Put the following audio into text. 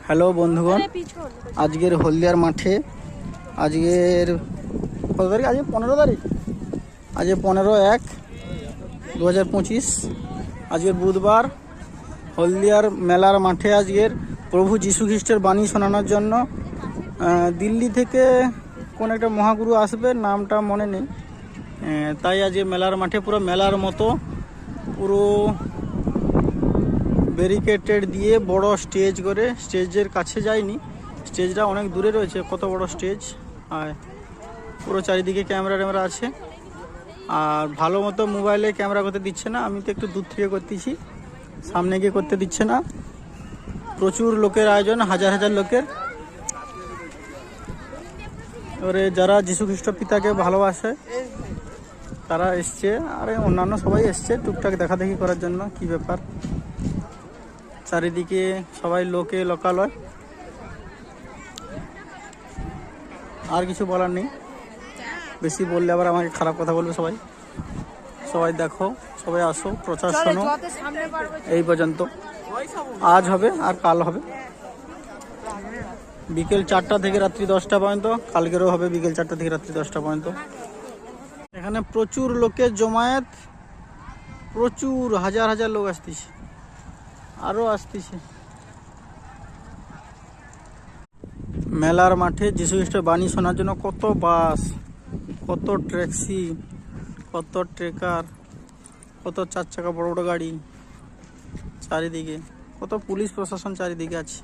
Hello বন্ধুগণ, আজকের হলদিয়ার মাঠে আজকের কত তারিখ? আজকে 15 তারিখ। আজকে 15/1/2025, আজকের বুধবার। হলদিয়ার মেলার মাঠে আজকের প্রভু যীশু খ্রিস্টের বাণী শোনানোর জন্য দিল্লি থেকে কোন একটা মহাগুরু আসবে, নামটা মনে নেই। তাই আজকে মেলার মাঠে পুরো মেলার মতো পুরো ব্যারিকেটেড দিয়ে বড় স্টেজ করে, স্টেজের কাছে যায়নি, স্টেজটা অনেক দূরে রয়েছে। কত বড় স্টেজ! আর পুরো চারিদিকে ক্যামেরা আছে। আর ভালো মতো মোবাইলে ক্যামেরা করতে দিচ্ছে না, আমি তো একটু দূর থেকে করতেছি, সামনে গিয়ে করতে দিচ্ছে না। প্রচুর লোকের আয়োজন, হাজার হাজার লোকের। এবারে যারা যীশু খ্রিস্ট পিতাকে ভালোবাসে তারা এসছে, আর অন্যান্য সবাই এসছে টুকটাক দেখাদেখি করার জন্য। কি ব্যাপার, চারিদিকে সবাই লোকালয়। আর কিছু বলার নেই, বেশি বললে আবার আমাকে খারাপ কথা বলবে সবাই। সবাই দেখো, সবাই আসো, প্রচার শোনো। এই পর্যন্ত আজ হবে আর কাল হবে, বিকেল 4টা থেকে রাত্রি 10টা পর্যন্ত। কালকেরও হবে বিকেল 4টা থেকে রাত্রি 10টা পর্যন্ত। এখানে প্রচুর লোকের জমায়েত, প্রচুর হাজার হাজার লোক আসতেছে, আরও আসতেছে। মেলার মাঠে যীশু খ্রিস্টের বাণী শোনার জন্য কত বাস, কত ট্যাক্সি, কত ট্রেকার, কত 4 চাকা বড় বড় গাড়ি, চারিদিকে কত পুলিশ প্রশাসন চারিদিকে আছে।